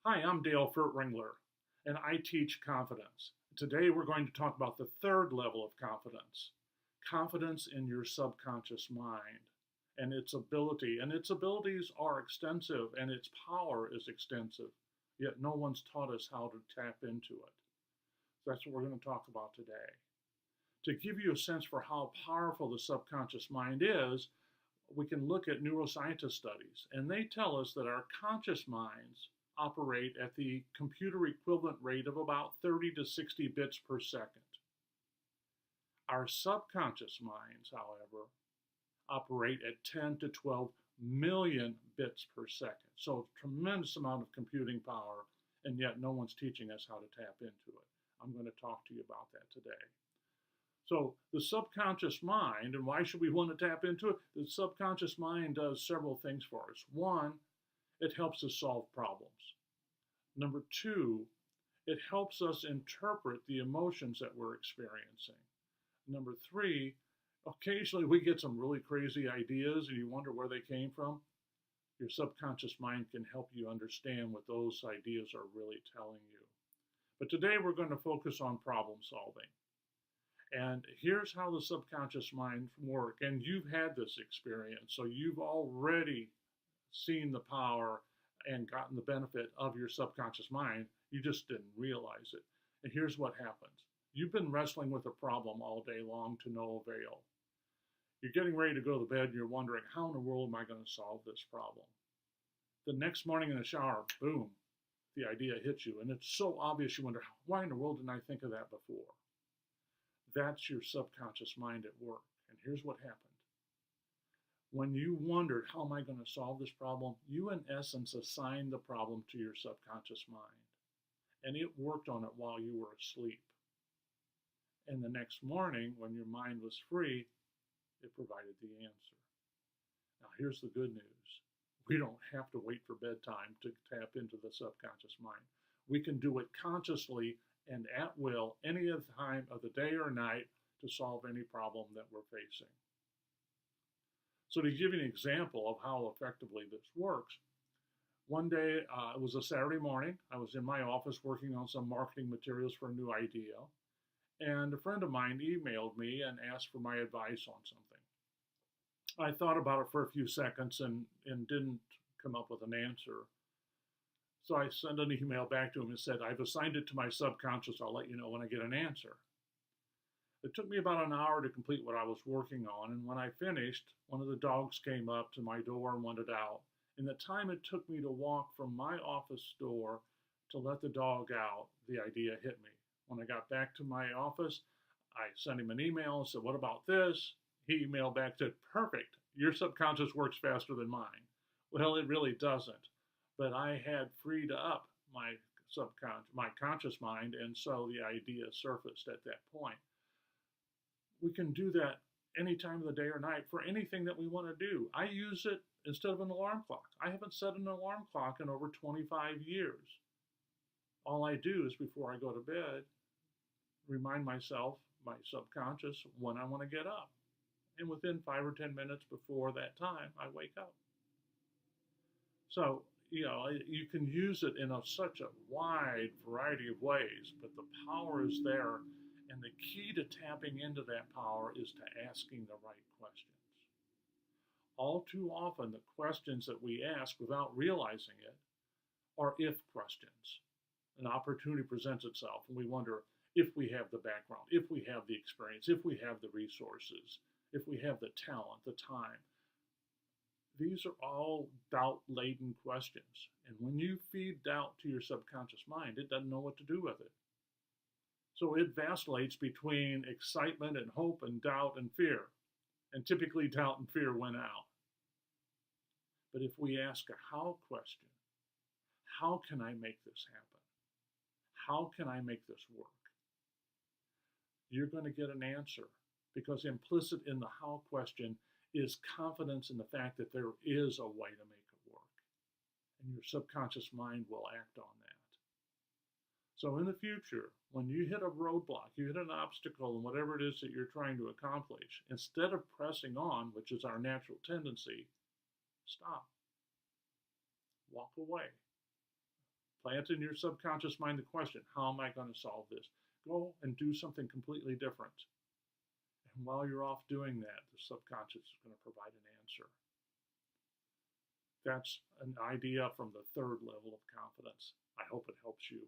Hi, I'm Dale Furtwängler, and I teach confidence. Today we're going to talk about the third level of confidence, confidence in your subconscious mind and its ability. And its abilities are extensive and its power is extensive, yet no one's taught us how to tap into it. So that's what we're going to talk about today. To give you a sense for how powerful the subconscious mind is, we can look at neuroscientist studies, and they tell us that our conscious minds operate at the computer equivalent rate of about 30 to 60 bits per second. Our subconscious minds, however, operate at 10 to 12 million bits per second. So, a tremendous amount of computing power, and yet no one's teaching us how to tap into it. I'm going to talk to you about that today. So, the subconscious mind, and why should we want to tap into it? The subconscious mind does several things for us. One, it helps us solve problems. Number two, it helps us interpret the emotions that we're experiencing. Number three, occasionally we get some really crazy ideas and you wonder where they came from. Your subconscious mind can help you understand what those ideas are really telling you. But today we're going to focus on problem solving. And here's how the subconscious mind works. And you've had this experience, so you've already seen the power and gotten the benefit of your subconscious mind. You just didn't realize it. And here's what happens. You've been wrestling with a problem all day long to no avail. You're getting ready to go to bed and you're wondering, how in the world am I going to solve this problem? The next morning in the shower, boom, the idea hits you. And it's so obvious you wonder, why in the world didn't I think of that before? That's your subconscious mind at work. And here's what happened. When you wondered, how am I going to solve this problem? You, in essence, assigned the problem to your subconscious mind. And it worked on it while you were asleep. And the next morning, when your mind was free, it provided the answer. Now, here's the good news. We don't have to wait for bedtime to tap into the subconscious mind. We can do it consciously and at will any time of the day or night to solve any problem that we're facing. So to give you an example of how effectively this works, one day, it was a Saturday morning. I was in my office working on some marketing materials for a new idea. And a friend of mine emailed me and asked for my advice on something. I thought about it for a few seconds and didn't come up with an answer. So I sent an email back to him and said, I've assigned it to my subconscious. I'll let you know when I get an answer. It took me about an hour to complete what I was working on, and when I finished, one of the dogs came up to my door and wanted out. In the time it took me to walk from my office door to let the dog out, the idea hit me. When I got back to my office, I sent him an email and said, what about this? He emailed back and said, perfect. Your subconscious works faster than mine. Well, it really doesn't. But I had freed up my conscious mind, and so the idea surfaced at that point. We can do that any time of the day or night for anything that we want to do. I use it instead of an alarm clock. I haven't set an alarm clock in over 25 years. All I do is before I go to bed, remind myself, my subconscious, when I want to get up. And within 5 or 10 minutes before that time, I wake up. So, you can use it in such a wide variety of ways, but the power is there. And the key to tapping into that power is to asking the right questions. All too often, the questions that we ask without realizing it are if questions. An opportunity presents itself, and we wonder if we have the background, if we have the experience, if we have the resources, if we have the talent, the time. These are all doubt-laden questions. And when you feed doubt to your subconscious mind, it doesn't know what to do with it. So it vacillates between excitement and hope and doubt and fear. And typically doubt and fear win out. But if we ask a how question, how can I make this happen? How can I make this work? You're going to get an answer, because implicit in the how question is confidence in the fact that there is a way to make it work. And your subconscious mind will act on that. So in the future, when you hit a roadblock, you hit an obstacle, and whatever it is that you're trying to accomplish, instead of pressing on, which is our natural tendency, stop. Walk away. Plant in your subconscious mind the question, how am I going to solve this? Go and do something completely different. And while you're off doing that, the subconscious is going to provide an answer. That's an idea from the third level of confidence. I hope it helps you.